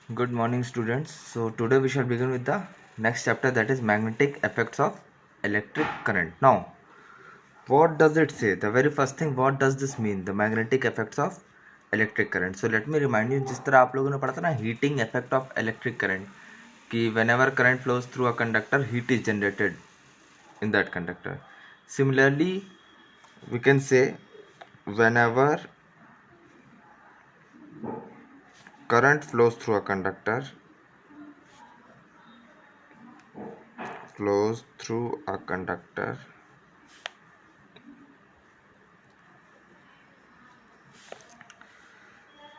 Good morning, students. So today we shall begin with the next chapter, that is magnetic effects of electric current. Now, what does it say? The very first thing, what does this mean? The magnetic effects of electric current. So let me remind you, जिस तरह आप लोगों ने पढ़ा था ना heating effect of electric current, कि whenever current flows through a conductor, heat is generated in that conductor. Similarly, we can say whenever current flows through a conductor,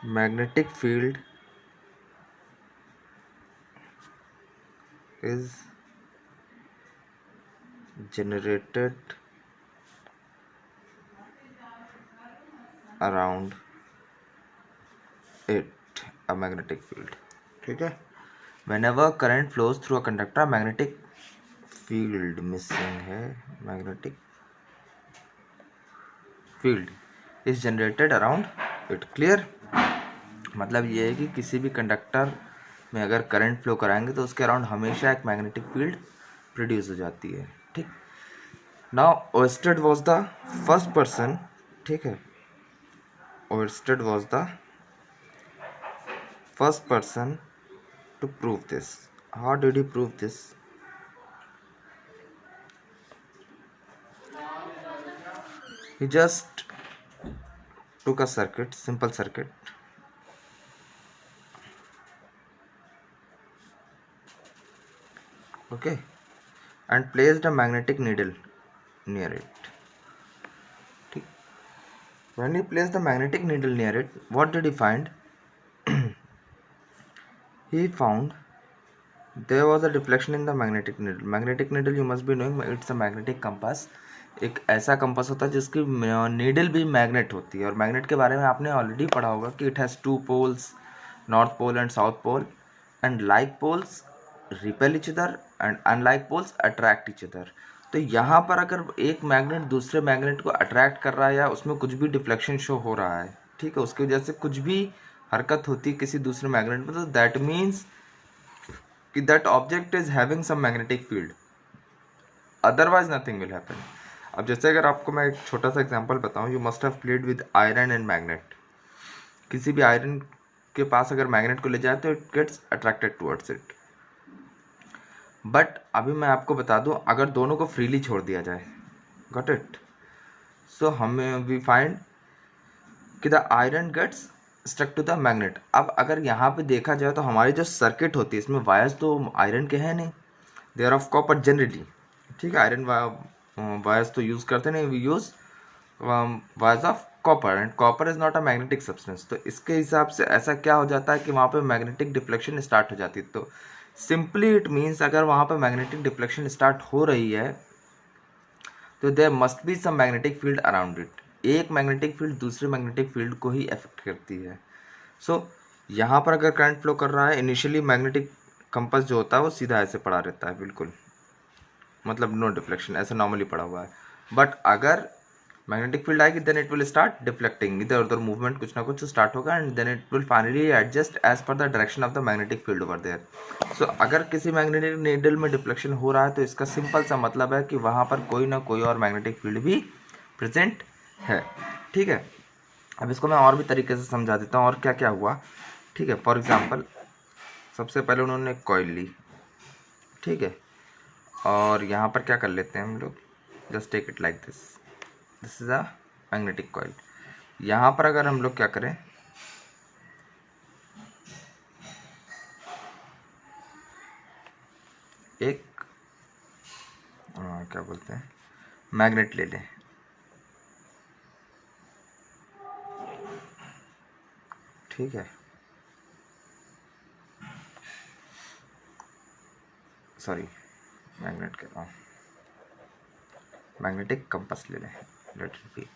magnetic field is generated around it, a magnetic field. ठीक है, whenever current flows through a conductor, magnetic field missing है, magnetic field is generated around it. Clear? मतलब ये है कि किसी भी conductor में अगर करंट फ्लो कराएंगे तो उसके अराउंड हमेशा एक मैग्नेटिक फील्ड प्रोड्यूस हो जाती है. ठीक. Now Oersted was the first person. ठीक है, Oersted was the first person to prove this. How did he prove this? He just took a circuit, simple circuit, okay, and placed a magnetic needle near it. When he placed the magnetic needle near it, what did he find? He found there was a deflection in the magnetic needle. Magnetic needle, you must be knowing, it's a magnetic compass. एक ऐसा compass होता है जिसकी needle भी magnet होती है. और magnet के बारे में आपने ऑलरेडी पढ़ा होगा कि it has 2 poles, north pole and south pole, and like poles repel each other and unlike poles attract each other. तो यहाँ पर अगर एक मैग्नेट दूसरे मैग्नेट को अट्रैक्ट कर रहा है या उसमें कुछ भी डिफ्लेक्शन शो हो रहा है, ठीक है, उसकी वजह से कुछ भी हरकत होती है किसी दूसरे मैग्नेट में, तो दैट मीन्स कि that object is having some magnetic field, otherwise nothing will happen. अब जैसे अगर आपको मैं एक छोटा सा एग्जांपल बताऊं, you must have played with iron and magnet. किसी भी आयरन के पास अगर मैग्नेट को ले जाए तो it gets attracted towards it. But अभी मैं आपको बता दूं, अगर दोनों को फ्रीली छोड़ दिया जाए, गॉट इट, सो हमें वी फाइंड कि the iron gets stuck to the magnet. अब अगर यहाँ पे देखा जाए तो हमारी जो सर्किट होती है इसमें वायर्स तो आयरन के हैं नहीं, they are of copper generally. ठीक है, आयरन वायर्स तो यूज़ करते नहीं, we use wires of copper, and copper is not a magnetic substance. तो इसके हिसाब से ऐसा क्या हो जाता है कि वहाँ पे मैग्नेटिक डिफ्लेक्शन स्टार्ट हो जाती है. तो सिंपली इट मीन्स अगर वहाँ पे मैग्नेटिक डिफ्लेक्शन स्टार्ट हो रही है तो there must be some magnetic field around it. एक मैग्नेटिक फील्ड दूसरे मैग्नेटिक फील्ड को ही अफेक्ट करती है. सो यहाँ पर अगर करंट फ्लो कर रहा है, इनिशियली मैग्नेटिक कंपास जो होता है वो सीधा ऐसे पड़ा रहता है, बिल्कुल, मतलब नो डिफ्लेक्शन, ऐसे नॉर्मली पड़ा हुआ है. बट अगर मैग्नेटिक फील्ड आएगी then it will start deflecting, इधर उधर मूवमेंट कुछ ना कुछ स्टार्ट होगा, and then it will finally adjust as per the direction of the magnetic field over there. So अगर किसी मैग्नेटिक नीडल में डिफ्लेक्शन हो रहा है तो इसका सिंपल सा मतलब है कि वहाँ पर कोई ना कोई और मैग्नेटिक फील्ड भी प्रेजेंट है. ठीक है, अब इसको मैं और भी तरीके से समझा देता हूँ और क्या क्या हुआ. ठीक है, फॉर एग्जांपल सबसे पहले उन्होंने कॉइल ली, ठीक है, और यहाँ पर क्या कर लेते हैं हम लोग, just take it like this, this is a magnetic coil. यहाँ पर अगर हम लोग क्या करें, एक क्या बोलते हैं, मैग्नेट ले लें, ठीक है, सॉरी मैग्नेट कह रहा हूँ, मैग्नेटिक कंपास ले लें, लेट इट बी.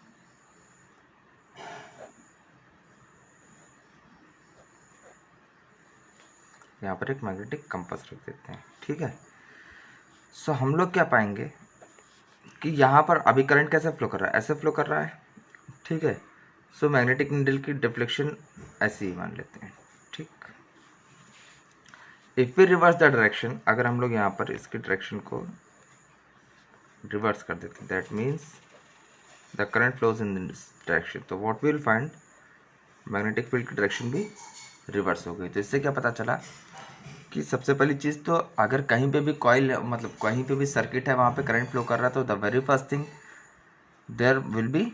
यहाँ पर एक मैग्नेटिक कंपास रख देते हैं, ठीक है. सो हम लोग क्या पाएंगे कि यहाँ पर अभी करंट कैसे फ्लो कर रहा है, ऐसे फ्लो कर रहा है, ठीक है. सो मैग्नेटिक नीडल की डिफ्लेक्शन ऐसी ही मान लेते हैं, ठीक. If we reverse the direction, अगर हम लोग यहाँ पर इसकी डायरेक्शन को रिवर्स कर देते हैं, that means the current flows in this direction, तो what will find, magnetic field की डायरेक्शन भी रिवर्स हो गई। तो इससे क्या पता चला कि सबसे पहली चीज़ तो अगर कहीं पे भी कॉइल मतलब कहीं पे भी सर्किट है वहाँ पे करंट फ्लो कर रहा है, तो the very first thing there will be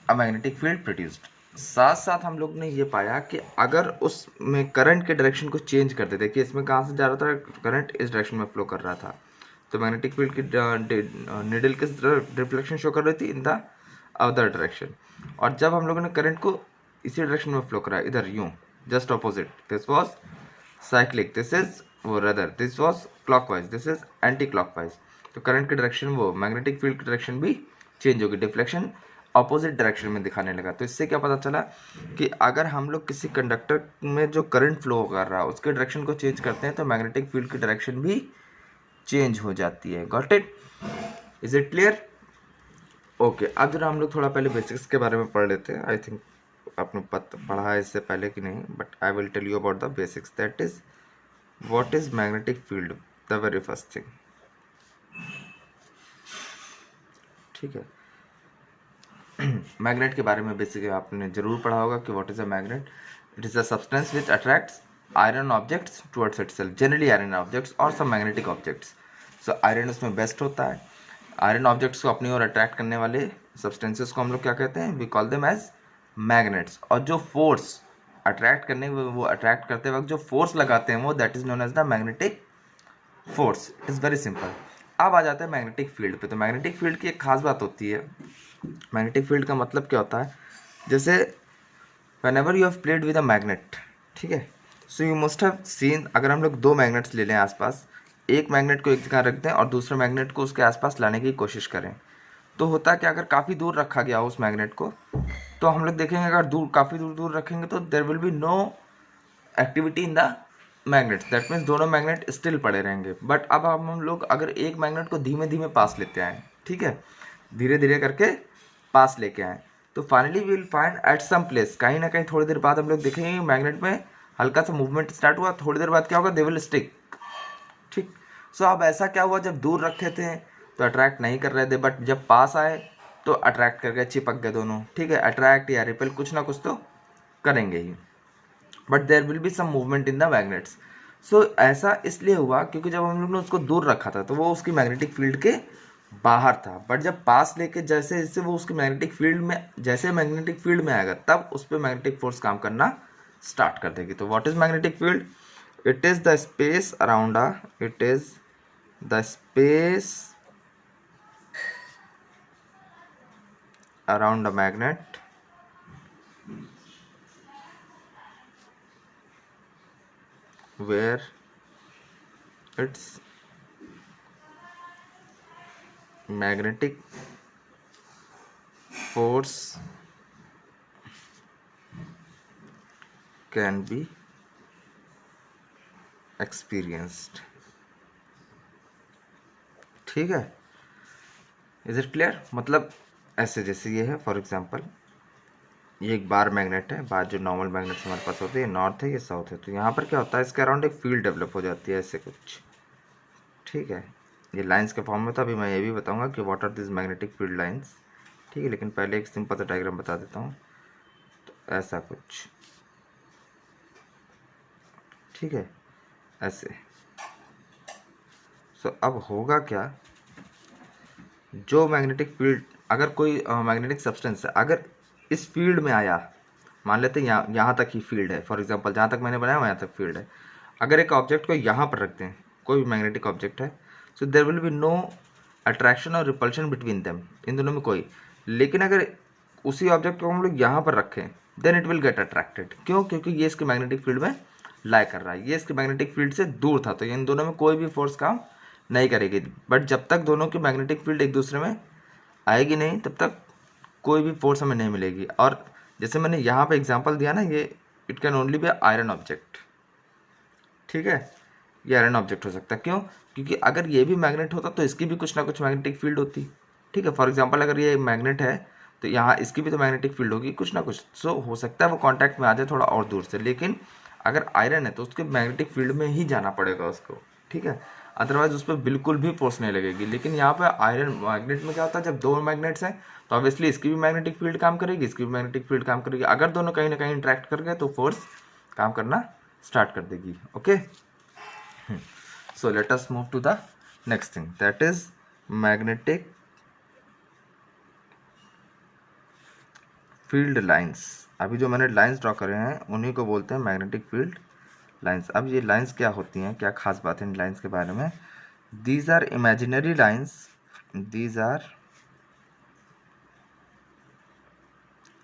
a magnetic field produced. साथ साथ हम लोग ने ये पाया कि अगर उसमें करंट के डायरेक्शन को चेंज कर देते कि इसमें कहाँ से जा रहा था करंट, इस डायरेक्शन में फ्लो कर रहा था, तो मैग्नेटिक फील्ड की निडल किस डिफ्लेक्शन शो कर रही थी, इन द अदर डायरेक्शन। और जब हम लोगों ने करंट को इसी डायरेक्शन में फ्लो करा, इधर यूँ just opposite, this was cyclic, this is वो rather, this was clockwise, this is anti clockwise, तो करंट की डायरेक्शन वो मैग्नेटिक फील्ड की डायरेक्शन भी चेंज होगी, डिफ्लेक्शन ऑपोजिट डायरेक्शन में दिखाने लगा। तो इससे क्या पता चला कि अगर हम लोग किसी कंडक्टर में जो करंट फ्लो कर रहा है उसके डायरेक्शन को चेंज करते हैं तो मैग्नेटिक फील्ड की डायरेक्शन भी चेंज हो जाती है। Got it? Is it clear? Okay, अब जरा हम लोग थोड़ा पहले बेसिक्स के बारे में पढ़ लेते हैं। आई थिंक आपने पढ़ा है इससे पहले कि नहीं, but I will tell you about the basics, that is what is magnetic field, the very first thing. ठीक है, मैग्नेट के बारे में बेसिकली आपने जरूर पढ़ा होगा कि what is a magnet. It is a substance which attracts iron objects towards itself, generally iron objects और सब मैग्नेटिक ऑब्जेक्ट्स। सो आयरन उसमें बेस्ट होता है। आयरन ऑब्जेक्ट्स को अपनी ओर अट्रैक्ट करने वाले सब्सटेंसेस को हम लोग क्या कहते हैं, we call them as magnets. और जो फोर्स अट्रैक्ट करने वो अट्रैक्ट करते वक्त जो फोर्स लगाते हैं वो that is known as the magnetic force. It is very simple. अब आ जाता है मैग्नेटिक फील्ड पे। तो मैग्नेटिक फील्ड की एक खास बात होती है। मैग्नेटिक फील्ड का मतलब क्या होता है, जैसे whenever you have played with a magnet, ठीक है, so you must have seen, अगर हम लोग दो मैग्नेट्स ले लें आसपास, एक मैग्नेट को एक जगह रख दें और दूसरे मैग्नेट को उसके आसपास लाने की कोशिश करें, तो होता है कि अगर काफ़ी दूर रखा गया हो उस मैग्नेट को, तो हम लोग देखेंगे अगर काफ़ी दूर रखेंगे तो there will be no activity in the magnet, that means दोनों मैग्नेट स्टिल पड़े रहेंगे। बट अब हम लोग अगर एक मैग्नेट को धीमे धीमे पास लेते आए, ठीक है, धीरे धीरे करके पास लेके आए, तो finally we will find at some place, कहीं ना कहीं थोड़ी देर बाद हम लोग देखेंगे मैग्नेट में हल्का सा मूवमेंट स्टार्ट हुआ, थोड़ी देर बाद क्या होगा, दे विल स्टिक। ठीक, सो अब ऐसा क्या हुआ, जब दूर रखे थे तो अट्रैक्ट नहीं कर रहे थे, बट जब पास आए तो अट्रैक्ट कर गए, चिपक गए दोनों। ठीक है, अट्रैक्ट या रिपेल कुछ ना कुछ तो करेंगे ही, but there will be some movement in the magnets. So ऐसा इसलिए हुआ क्योंकि जब हम लोग ने उसको दूर रखा था तो वो उसकी मैग्नेटिक फील्ड के बाहर था, बट जब पास लेके जैसे जैसे वो उसकी मैग्नेटिक फील्ड में, जैसे मैग्नेटिक फील्ड में आएगा तब उस पर मैग्नेटिक फोर्स काम करना स्टार्ट कर देगी। तो what is magnetic field? It is the space around it is the space around a magnet where its magnetic force can be experienced। ठीक है, इज इट क्लियर? मतलब ऐसे जैसे ये है, फॉर एग्जांपल ये एक बार मैग्नेट है, बार जो नॉर्मल मैग्नेट हमारे पास होते हैं, नॉर्थ है ये साउथ है, तो यहाँ पर क्या होता है, इसके अराउंड एक फील्ड डेवलप हो जाती है ऐसे कुछ। ठीक है, ये लाइंस के फॉर्म में था। अभी मैं ये भी बताऊंगा कि what are this magnetic field lines. ठीक है, लेकिन पहले एक सिंपल सा डायग्राम बता देता हूँ। तो ऐसा कुछ, ठीक है, ऐसे। सो अब होगा क्या, जो मैग्नेटिक फील्ड, अगर कोई मैग्नेटिक सब्सटेंस है अगर इस फील्ड में आया, मान लेते हैं यहाँ तक ही फील्ड है, फॉर एग्जांपल जहाँ तक मैंने बनाया वहाँ तक फील्ड है, अगर एक ऑब्जेक्ट को यहाँ पर रखते हैं, कोई भी मैग्नेटिक ऑब्जेक्ट है, so there will be no attraction और रिपल्शन बिटवीन देम, इन दोनों में कोई। लेकिन अगर उसी ऑब्जेक्ट को हम लोग यहाँ पर रखें then it will get attracted. क्यों? क्योंकि ये इसके मैग्नेटिक फील्ड में लाई कर रहा है, ये इसके मैग्नेटिक फील्ड से दूर था, तो इन दोनों में कोई भी फोर्स काम नहीं करेगी। बट जब तक दोनों की मैग्नेटिक फील्ड एक दूसरे में आएगी नहीं तब तक कोई भी फोर्स हमें नहीं मिलेगी। और जैसे मैंने यहाँ पे एग्जांपल दिया ना, ये it can only be iron object. ठीक है, ये आयरन ऑब्जेक्ट हो सकता है। क्यों? क्योंकि अगर ये भी मैग्नेट होता तो इसकी भी कुछ ना कुछ मैग्नेटिक फील्ड होती। ठीक है, फॉर एग्जाम्पल अगर ये मैग्नेट है तो यहाँ इसकी भी तो मैग्नेटिक फील्ड होगी कुछ ना कुछ। सो हो सकता है वो कॉन्टैक्ट में आ जाए थोड़ा और दूर से, लेकिन अगर आयरन है तो उसके मैग्नेटिक फील्ड में ही जाना पड़ेगा उसको, ठीक है, अदरवाइज उस पर बिल्कुल भी फोर्स नहीं लगेगी। लेकिन यहाँ पे आयरन मैग्नेट में क्या होता है, जब दो मैग्नेट्स हैं तो ऑब्वियसली इसकी भी मैग्नेटिक फील्ड काम करेगी, इसकी भी मैग्नेटिक फील्ड काम करेगी। अगर दोनों कहीं ना कहीं इंटरेक्ट कर गए तो फोर्स काम करना स्टार्ट कर देगी। Okay, so let us move to the next thing, that is magnetic field lines. अभी जो मैंने लाइंस ड्रॉ करे हैं उन्हीं को बोलते हैं मैग्नेटिक फील्ड लाइंस। अब ये लाइंस क्या होती हैं, क्या खास बात है इन लाइंस के बारे में? These are imaginary lines, these are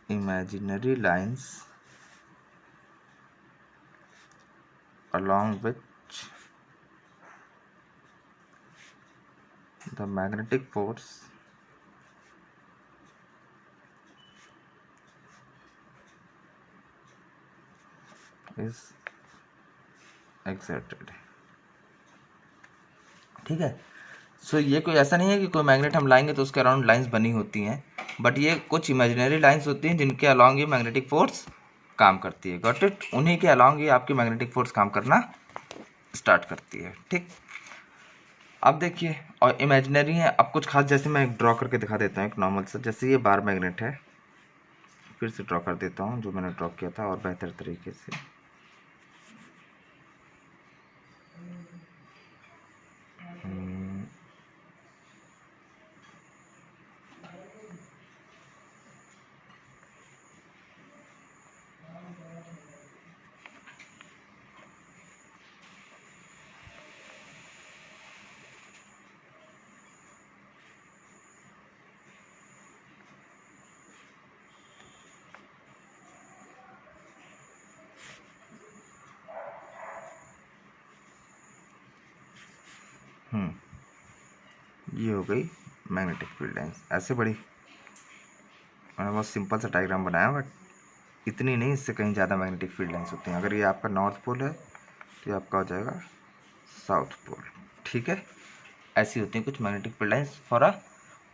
imaginary lines along which the magnetic force is exerted। ठीक है, सो ये कोई ऐसा नहीं है कि कोई मैग्नेट हम लाएंगे तो उसके अराउंड लाइंस बनी होती हैं, बट ये कुछ इमेजिनरी लाइंस होती हैं जिनके अलॉन्ग ये मैग्नेटिक फोर्स काम करती है। Got it? उन्हीं के अलॉन्ग ये आपकी मैग्नेटिक फोर्स काम करना स्टार्ट करती है। ठीक, अब देखिए, और इमेजिनरी है, अब कुछ खास, जैसे मैं ड्रॉ करके दिखा देता हूँ एक नॉर्मल सा, जैसे ये बार मैग्नेट है, फिर से ड्रॉ कर देता हूँ जो मैंने ड्रॉ किया था और बेहतर तरीके से। ये हो गई मैग्नेटिक फील्ड लाइंस। ऐसे बड़ी, मैंने बहुत सिंपल सा डायग्राम बनाया, बट इतनी नहीं, इससे कहीं ज़्यादा मैग्नेटिक फील्ड लाइंस होती हैं। अगर ये आपका नॉर्थ पोल है तो ये आपका हो जाएगा साउथ पोल। ठीक है, ऐसी होती हैं कुछ magnetic field lines for a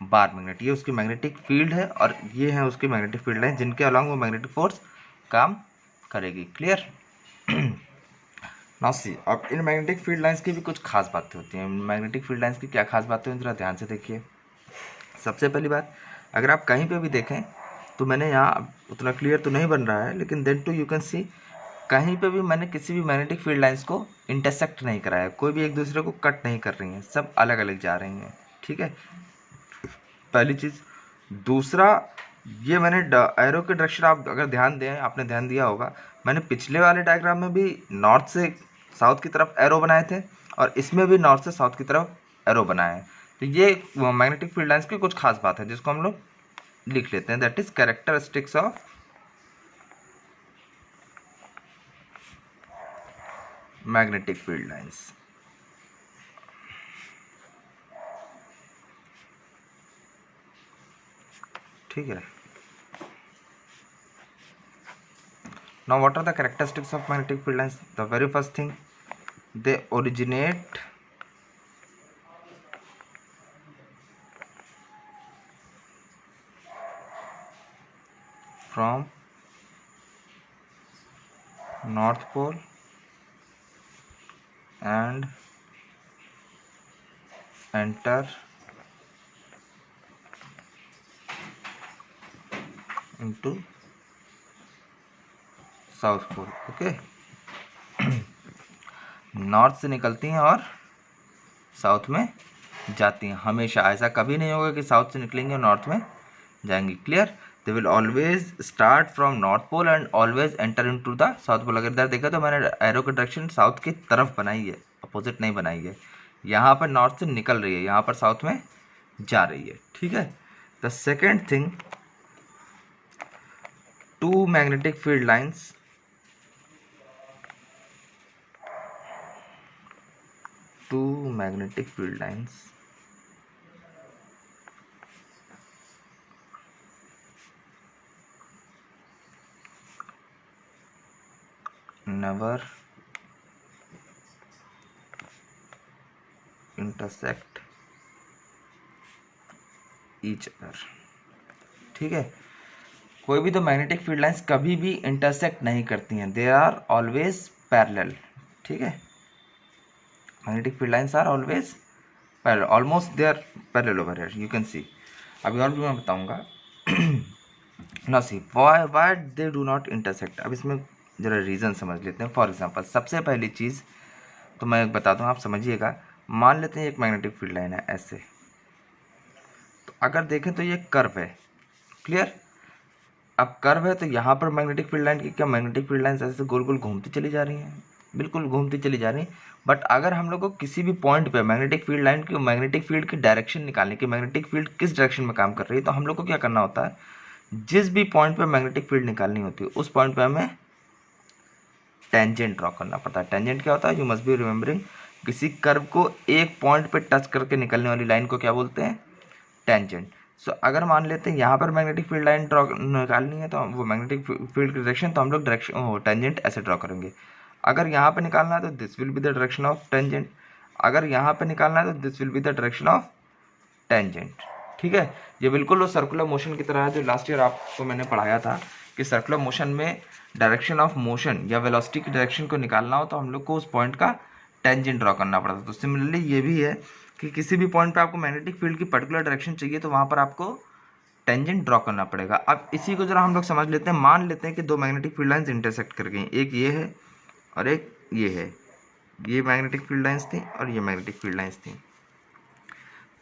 bar magnet. ये उसकी मैग्नेटिक फील्ड है और ये है उसकी मैग्नेटिक फील्ड लाइन जिनके अलॉन्ग वो मैग्नेटिक फोर्स काम करेगी। क्लियर? नाउ सी, अब इन मैग्नेटिक फील्ड लाइंस की भी कुछ खास बातें होती हैं। मैग्नेटिक फील्ड लाइंस की क्या खास बातें हैं, ज़रा ध्यान से देखिए। सबसे पहली बात, अगर आप कहीं पे भी देखें तो मैंने यहाँ उतना क्लियर तो नहीं बन रहा है, लेकिन then too you can see, कहीं पे भी मैंने किसी भी मैग्नेटिक फील्ड लाइंस को इंटरसेक्ट नहीं कराया, कोई भी एक दूसरे को कट नहीं कर रही हैं, सब अलग अलग जा रही हैं। ठीक है, पहली चीज़। दूसरा, ये मैंने एरो के डायरेक्शन, आप अगर ध्यान दें, आपने ध्यान दिया होगा, मैंने पिछले वाले डायग्राम में भी नॉर्थ से साउथ की तरफ एरो बनाए थे और इसमें भी नॉर्थ से साउथ की तरफ एरो बनाए हैं। तो ये मैग्नेटिक फील्ड लाइंस की कुछ खास बात है जिसको हम लोग लिख लेते हैं, that is characteristics of magnetic field lines. ठीक है, now what are the characteristics of magnetic field lines? The very first thing, they originate from north pole and enter into south pole. Okay, north से निकलती हैं और south में जाती हैं हमेशा। ऐसा कभी नहीं होगा कि साउथ से निकलेंगे और नॉर्थ में जाएंगी। Clear? They will always start from north pole and always enter into the south pole. अगर इधर देखा तो मैंने एरो की डायरेक्शन साउथ की तरफ बनाई है, अपोजिट नहीं बनाई है। यहाँ पर नॉर्थ से निकल रही है, यहाँ पर साउथ में जा रही है। ठीक है, the second thing, two magnetic field lines magnetic field lines never intersect each other। ठीक है, कोई भी दो मैग्नेटिक फील्ड लाइंस कभी भी इंटरसेक्ट नहीं करती हैं, दे आर ऑलवेज पैरेलल, ठीक है। Magnetic field lines are always parallel, almost they are parallel over here, you can see. अभी और भी मैं बताऊंगा। ना see why they do not intersect. अब इसमें जरा रीज़न समझ लेते हैं। फॉर एग्जांपल सबसे पहली चीज़ तो मैं एक बताता हूँ, आप समझिएगा। मान लेते हैं एक मैग्नेटिक फील्ड लाइन है ऐसे, तो अगर देखें तो ये कर्व है, क्लियर। अब कर्व है तो यहाँ पर मैग्नेटिक फील्ड लाइन की क्या, मैग्नेटिक फील्ड लाइन ऐसे गोल गोल घूमती चली जा रही हैं, बिल्कुल घूमती चली जा रही हैं। बट अगर हम लोग को किसी भी पॉइंट पे मैग्नेटिक फील्ड लाइन की, मैग्नेटिक फील्ड की डायरेक्शन निकालने की, मैग्नेटिक फील्ड किस डायरेक्शन में काम कर रही है, तो हम लोग को क्या करना होता है, जिस भी पॉइंट पे मैग्नेटिक फील्ड निकालनी होती है उस पॉइंट पे हमें टेंजेंट ड्रॉ करना पड़ता है। टेंजेंट क्या होता है, यू मस्ट बी रिमेंबरिंग, किसी कर्व को एक पॉइंट पे टच करके निकलने वाली लाइन को क्या बोलते हैं, टेंजेंट। सो अगर मान लेते हैं यहाँ पर मैग्नेटिक फील्ड लाइन ड्रॉ निकालनी है, तो वो मैग्नेटिक फील्ड की डायरेक्शन, तो हम लोग डायरेक्शन टेंजेंट ऐसे ड्रॉ करेंगे। अगर यहाँ पे निकालना है तो this will be the direction of tangent, अगर यहाँ पे निकालना है तो this will be the direction of tangent, ठीक है। ये बिल्कुल वो सर्कुलर मोशन की तरह है जो लास्ट ईयर आपको मैंने पढ़ाया था कि सर्कुलर मोशन में डायरेक्शन ऑफ मोशन या वेलोसिटी की डायरेक्शन को निकालना हो तो हम लोग को उस पॉइंट का टेंजेंट ड्रॉ करना पड़ता है। तो सिमिलरली ये भी है कि किसी भी पॉइंट पे आपको मैग्नेटिक फील्ड की पर्टिकुलर डायरेक्शन चाहिए तो वहाँ पर आपको टेंजेंट ड्रॉ करना पड़ेगा। अब इसी को जरा हम लोग समझ लेते हैं। मान लेते हैं कि दो मैग्नेटिक फील्ड लाइंस इंटरसेक्ट कर गई, एक ये है और एक ये है, ये मैग्नेटिक फील्ड लाइंस थी और ये मैग्नेटिक फील्ड लाइंस थी,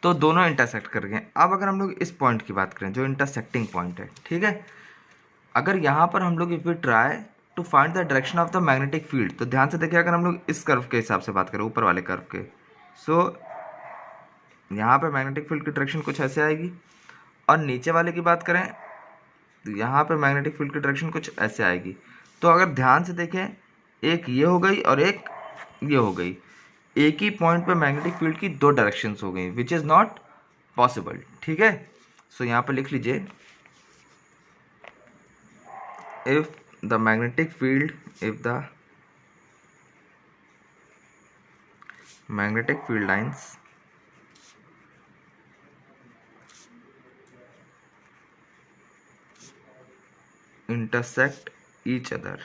तो दोनों इंटरसेक्ट कर गए। अब अगर हम लोग इस पॉइंट की बात करें जो इंटरसेक्टिंग पॉइंट है, ठीक है, अगर यहाँ पर हम लोग if we try to find the direction of the magnetic field, तो ध्यान से देखिए, अगर हम लोग इस कर्व के हिसाब से बात करें, ऊपर वाले कर्व के, सो यहाँ पे मैग्नेटिक फील्ड की डायरेक्शन कुछ ऐसे आएगी, और नीचे वाले की बात करें तो यहाँ पे मैग्नेटिक फील्ड की डायरेक्शन कुछ ऐसे आएगी। तो अगर ध्यान से देखें, एक ये हो गई और एक ये हो गई, एक ही पॉइंट पे मैग्नेटिक फील्ड की दो डायरेक्शंस हो गई, विच इज़ नॉट पॉसिबल, ठीक है। सो यहाँ पर लिख लीजिए, if the magnetic field lines intersect each other,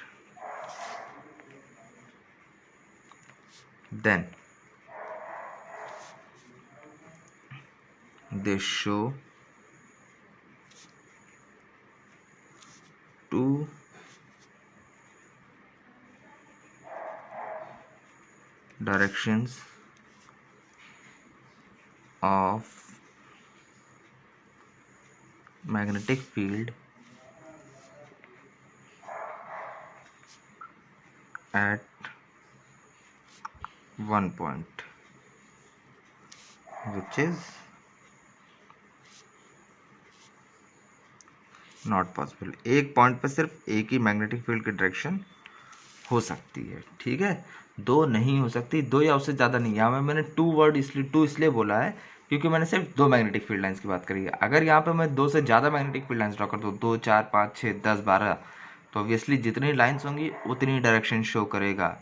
then they show two directions of magnetic field at one point, which is not possible. एक पॉइंट पर सिर्फ एक ही मैग्नेटिक फील्ड की डायरेक्शन हो सकती है, ठीक है, दो नहीं हो सकती, दो या उससे ज़्यादा नहीं। यहाँ मैंने टू इसलिए बोला है क्योंकि मैंने सिर्फ दो मैग्नेटिक फील्ड लाइंस की बात करी है। अगर यहाँ पे मैं दो से ज़्यादा मैग्नेटिक फील्ड लाइंस ड्रॉ कर दूँ, 2 4 5 6 10 12, तो ऑब्वियसली जितनी लाइंस होंगी उतनी डायरेक्शन शो करेगा,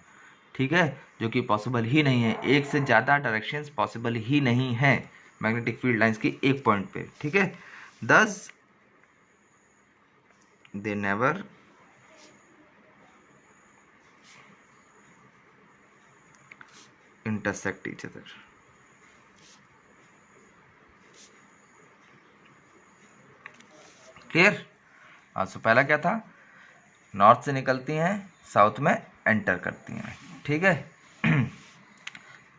ठीक है, जो कि पॉसिबल ही नहीं है। एक से ज़्यादा डायरेक्शंस पॉसिबल ही नहीं है मैग्नेटिक फील्ड लाइंस की एक पॉइंट पे, ठीक है। दस they never intersect each other। Clear. हाँ, सो पहला क्या था, नॉर्थ से निकलती हैं साउथ में एंटर करती हैं, ठीक है।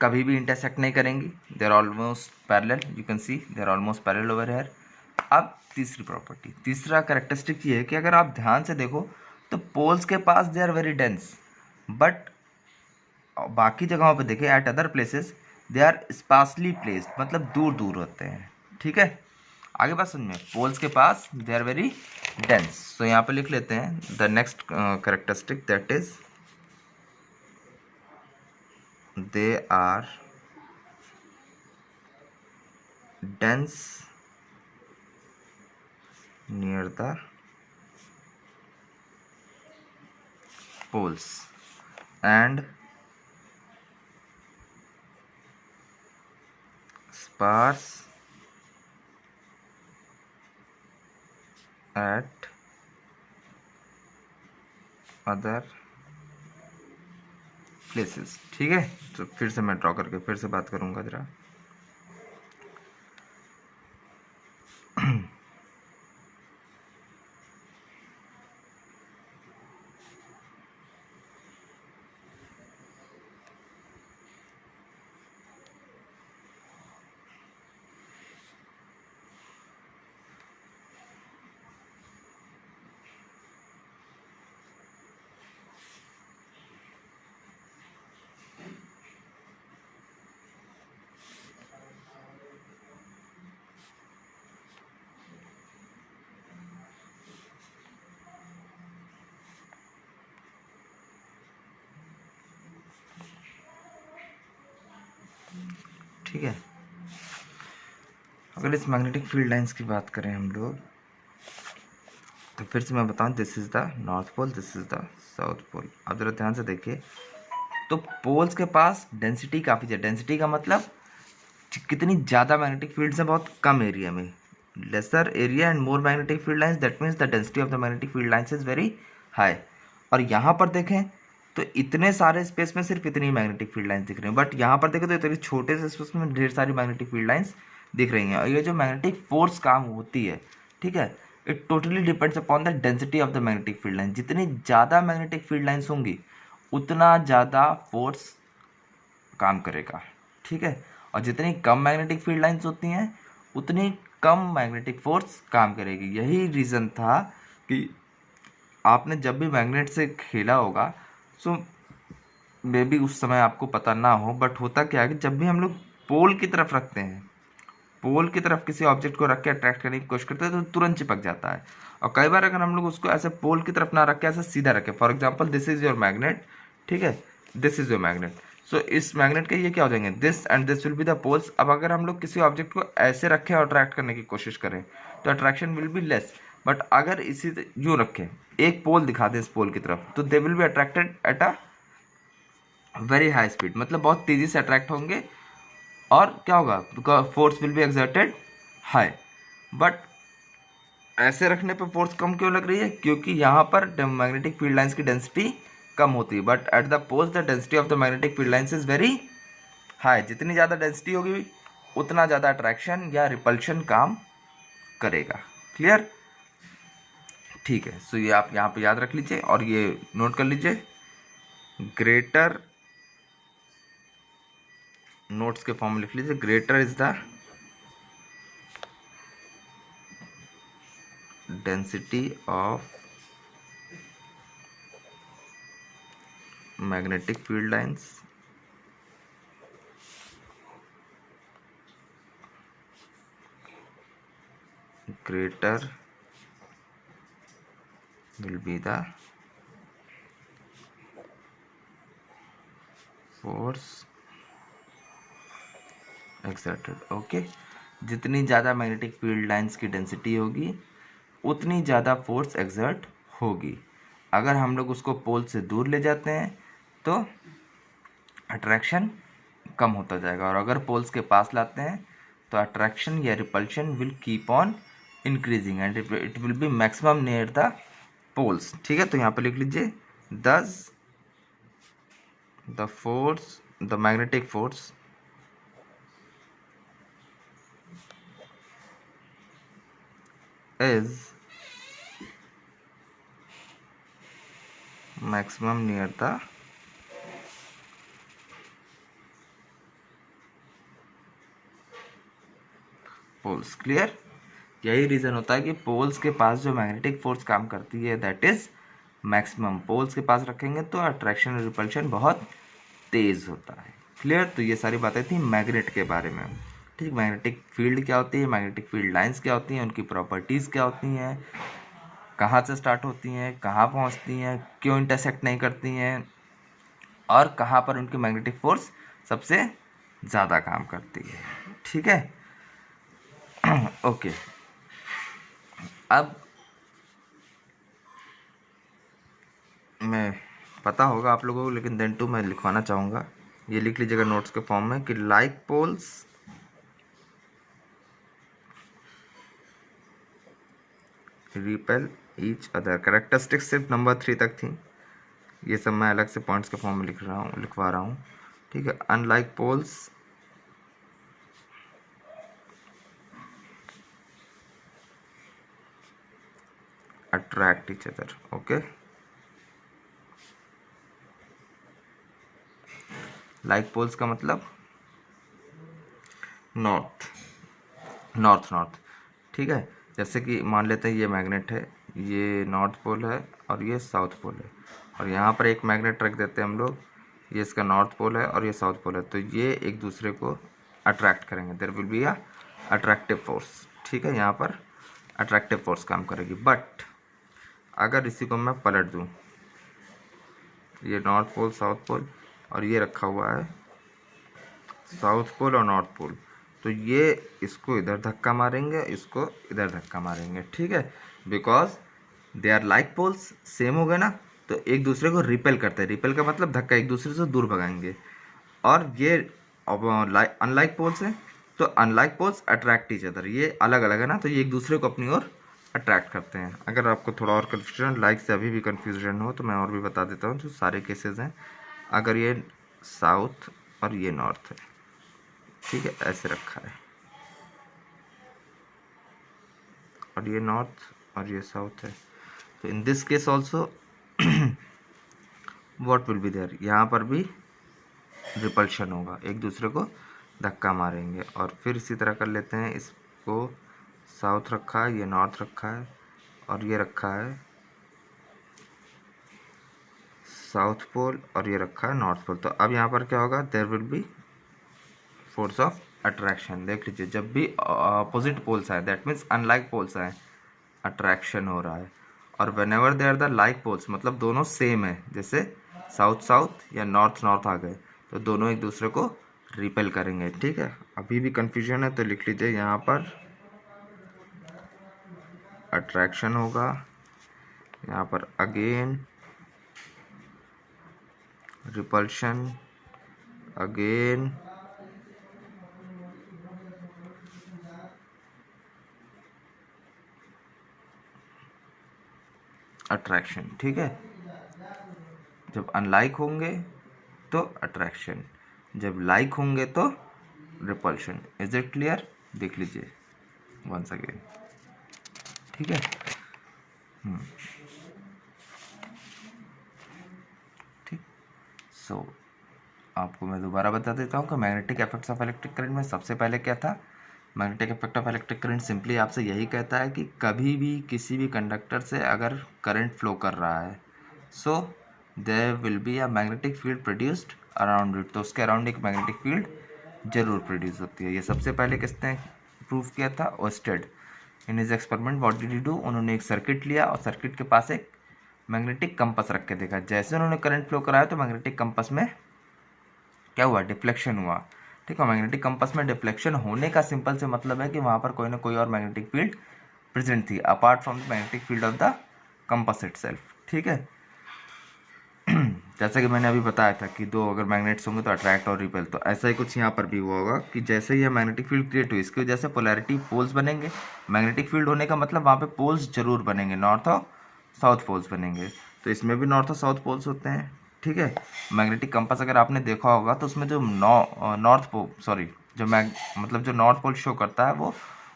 कभी भी इंटरसेक्ट नहीं करेंगी, they are almost parallel, you can see they are almost parallel over here. अब तीसरी प्रॉपर्टी, तीसरा कैरेक्टरिस्टिक ये है कि अगर आप ध्यान से देखो तो पोल्स के पास they are very dense, but बाकी जगहों पे देखें at other places they are sparsely placed, मतलब दूर दूर होते हैं, ठीक है। आगे बात समझ में, पोल्स के पास they are very dense. So यहाँ पे लिख लेते हैं the next characteristic, that is they are dense near the poles and sparse at other places. ठीक है, तो फिर से मैं ड्रॉ करके फिर से बात करूँगा ज़रा। ठीक है, अगर इस मैग्नेटिक फील्ड लाइंस की बात करें हम लोग, तो फिर से मैं बताऊं, this is the north pole, this is the south pole. आप जरा ध्यान से देखिए, तो पोल्स के पास डेंसिटी काफ़ी है। डेंसिटी का मतलब कितनी ज़्यादा मैग्नेटिक फील्ड्स हैं बहुत कम एरिया में। Lesser area and more magnetic field lines, that means the density of the magnetic field lines is very high. और यहाँ पर देखें तो इतने सारे स्पेस में सिर्फ इतनी मैग्नेटिक फील्ड लाइंस दिख रही हैं, बट यहाँ पर देखें तो इतने छोटे से स्पेस में ढेर सारी मैग्नेटिक फील्ड लाइंस दिख रही हैं। और ये जो मैग्नेटिक फोर्स काम होती है, ठीक है, it totally depends upon the density of the magnetic field line. जितनी ज़्यादा मैग्नेटिक फील्ड लाइंस होंगी उतना ज़्यादा फोर्स काम करेगा। ठीक है, और जितनी कम मैग्नेटिक फील्ड लाइंस होती हैं उतनी कम मैग्नेटिक फोर्स काम करेगी। यही रीज़न था कि आपने जब भी मैग्नेट से खेला होगा, सो मे बी उस समय आपको पता ना हो, बट होता क्या है कि जब भी हम लोग पोल की तरफ रखते हैं, पोल की तरफ किसी ऑब्जेक्ट को रख के अट्रैक्ट करने की कोशिश करते हैं, तो तुरंत चिपक जाता है। और कई बार अगर हम लोग उसको ऐसे पोल की तरफ ना रख के ऐसे सीधा रखें, for example this is your magnet, ठीक है, this is your magnet, so इस मैग्नेट के ये क्या हो जाएंगे, this end this will be the poles. अब अगर हम लोग किसी ऑब्जेक्ट को ऐसे रखें और अट्रैक्ट करने की कोशिश करें तो attraction will be less. But अगर इसी यूँ रखें, एक पोल दिखा दें इस पोल की तरफ, तो they will be attracted at a very high speed, मतलब बहुत तेज़ी से अट्रैक्ट होंगे। और क्या होगा, because force will be exerted high. But ऐसे रखने पर फोर्स कम क्यों लग रही है, क्योंकि यहाँ पर मैग्नेटिक फील्ड लाइंस की डेंसिटी कम होती है, but at the poles the density of the magnetic field lines is very high. जितनी ज़्यादा डेंसिटी होगी उतना ज़्यादा अट्रैक्शन या रिपल्शन काम करेगा। क्लियर? ठीक है, सो ये आप यहाँ पे याद रख लीजिए और ये नोट कर लीजिए, ग्रेटर, नोट्स के फॉर्म में लिख लीजिए, greater is the density of magnetic field lines greater will be the force exerted। Okay, जितनी ज़्यादा मैग्नेटिक फील्ड लाइंस की डेंसिटी होगी उतनी ज़्यादा फोर्स एक्सर्ट होगी। अगर हम लोग उसको पोल से दूर ले जाते हैं तो अट्रैक्शन कम होता जाएगा, और अगर पोल्स के पास लाते हैं तो अट्रैक्शन या repulsion will keep on increasing and it will be maximum near the poles. ठीक है, तो यहाँ पर लिख लीजिए, thus the force, the magnetic force is maximum near the poles। Clear? यही रीज़न होता है कि पोल्स के पास जो मैग्नेटिक फोर्स काम करती है दैट इज मैक्सिमम। पोल्स के पास रखेंगे तो अट्रैक्शन और रिपल्शन बहुत तेज़ होता है। क्लियर? तो ये सारी बातें थी मैग्नेट के बारे में। ठीक, मैग्नेटिक फील्ड क्या होती है, मैग्नेटिक फील्ड लाइंस क्या होती हैं, उनकी प्रॉपर्टीज़ क्या होती हैं, कहाँ से स्टार्ट होती हैं, कहाँ पहुँचती हैं, क्यों इंटरसेक्ट नहीं करती हैं, और कहाँ पर उनकी मैग्नेटिक फोर्स सबसे ज़्यादा काम करती है। ठीक है, ओके। अब मैं, पता होगा आप लोगों को, लेकिन देन टू मैं लिखवाना चाहूँगा, ये लिख लीजिएगा नोट्स के फॉर्म में कि like poles repel each other. Characteristics सिर्फ नंबर 3 तक थी, ये सब मैं अलग से पॉइंट्स के फॉर्म में लिखवा रहा हूँ, ठीक है। Unlike poles attract each other, okay. Like poles का मतलब नॉर्थ नॉर्थ नॉर्थ, ठीक है। जैसे कि मान लेते हैं ये मैग्नेट है, ये नॉर्थ पोल है और ये साउथ पोल है, और यहाँ पर एक मैग्नेट रख देते हैं हम लोग, ये इसका नॉर्थ पोल है और ये साउथ पोल है, तो ये एक दूसरे को अट्रैक्ट करेंगे। There will be a attractive force, ठीक है। यहाँ पर अट्रैक्टिव फोर्स काम करेगी। बट अगर इसी को मैं पलट दूँ, ये नॉर्थ पोल साउथ पोल और ये रखा हुआ है साउथ पोल और नॉर्थ पोल, तो ये इसको इधर धक्का मारेंगे, इसको इधर धक्का मारेंगे, ठीक है। Because they are like poles, same हो गए ना, तो एक दूसरे को रिपेल करते हैं। रिपेल का मतलब धक्का, एक दूसरे से दूर भगाएंगे। और ये अनलाइक पोल्स हैं, तो unlike poles attract each other, ये अलग अलग है ना, तो ये एक दूसरे को अपनी ओर अट्रैक्ट करते हैं। अगर आपको थोड़ा और कन्फ्यूजन लाइक से अभी भी कन्फ्यूजन हो तो मैं और भी बता देता हूँ जो सारे केसेस हैं। अगर ये साउथ और ये नॉर्थ है, ठीक है, ऐसे रखा है, और ये नॉर्थ और ये साउथ है, तो in this case also what will be there, यहाँ पर भी रिपल्शन होगा, एक दूसरे को धक्का मारेंगे। और फिर इसी तरह कर लेते हैं, इसको साउथ रखा है, ये नॉर्थ रखा है, और ये रखा है साउथ पोल और ये रखा है नॉर्थ पोल। तो अब यहाँ पर क्या होगा, there will be force of attraction. देख लीजिए, जब भी अपोजिट पोल्स आए, दैट मीन्स अनलाइक पोल्स आए, अट्रैक्शन हो रहा है। और whenever they are the like poles, मतलब दोनों सेम है, जैसे साउथ साउथ या नॉर्थ नॉर्थ आ गए, तो दोनों एक दूसरे को रिपेल करेंगे, ठीक है। अभी भी कंफ्यूजन है तो लिख लीजिए, यहाँ पर अट्रैक्शन होगा, यहाँ पर अगेन रिपल्शन, अगेन अट्रैक्शन, ठीक है। जब अनलाइक होंगे तो अट्रैक्शन, जब लाइक होंगे तो रिपल्शन। Is it clear? देख लीजिए वंस अगेन, ठीक है। ठीक, सो आपको मैं दोबारा बता देता हूँ कि magnetic effects of electric current में सबसे पहले क्या था। Magnetic effect of electric current simply आपसे यही कहता है कि कभी भी किसी भी कंडक्टर से अगर करंट फ्लो कर रहा है, so there will be a magnetic field produced around it, तो उसके अराउंड एक मैग्नेटिक फील्ड जरूर प्रोड्यूस होती है। ये सबसे पहले किसने प्रूव किया था? Ousted. In his experiment what did he do, उन्होंने एक सर्किट लिया और सर्किट के पास एक मैग्नेटिक कंपास रख के देखा। जैसे उन्होंने करंट फ्लो कराया तो मैग्नेटिक कंपास में क्या हुआ? डिफ्लेक्शन हुआ, ठीक है। मैग्नेटिक कंपास में डिफ्लेक्शन होने का सिंपल से मतलब है कि वहाँ पर कोई ना कोई और मैग्नेटिक फील्ड प्रेजेंट थी apart from the magnetic field of the compass itself, ठीक है। जैसा कि मैंने अभी बताया था कि दो अगर मैग्नेट्स होंगे तो अट्रैक्ट और रिपेल, तो ऐसा ही कुछ यहाँ पर भी हुआ होगा कि जैसे ही मैग्नेटिक फील्ड क्रिएट हुई, इसकी वजह से पोलैरिटी पोल्स बनेंगे। मैग्नेटिक फील्ड होने का मतलब वहाँ पे पोल्स जरूर बनेंगे, नॉर्थ और साउथ पोल्स बनेंगे, तो इसमें भी नॉर्थ और साउथ पोल्स होते हैं, ठीक है। मैग्नेटिक कंपास अगर आपने देखा होगा तो उसमें जो नॉर्थ पोल, सॉरी, जो मतलब जो नॉर्थ पोल शो करता है वो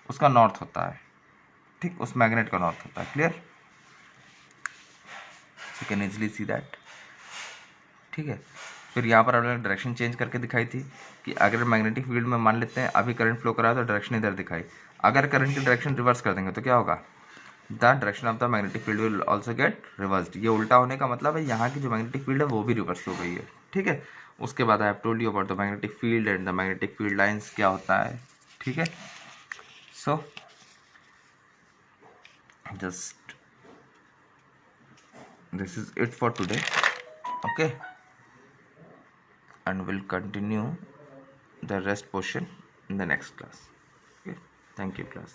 उसका नॉर्थ होता है, ठीक, उस मैग्नेट का नॉर्थ होता है। Clear? You can easily see that, ठीक है। फिर यहाँ पर हमने डायरेक्शन चेंज करके दिखाई थी कि अगर मैग्नेटिक फील्ड में मान लेते हैं अभी करंट फ्लो करा तो डायरेक्शन इधर दिखाई, अगर करंट की डायरेक्शन रिवर्स कर देंगे तो क्या होगा? The direction of the magnetic field will also get reversed. ये उल्टा होने का मतलब है यहाँ की जो मैग्नेटिक फील्ड है वो भी रिवर्स हो गई है, ठीक है। उसके बाद I have told you about the magnetic field and the magnetic field lines क्या होता है, ठीक है। सो just this is it for today, okay, and we'll continue the rest portion in the next class. Okay, thank you class.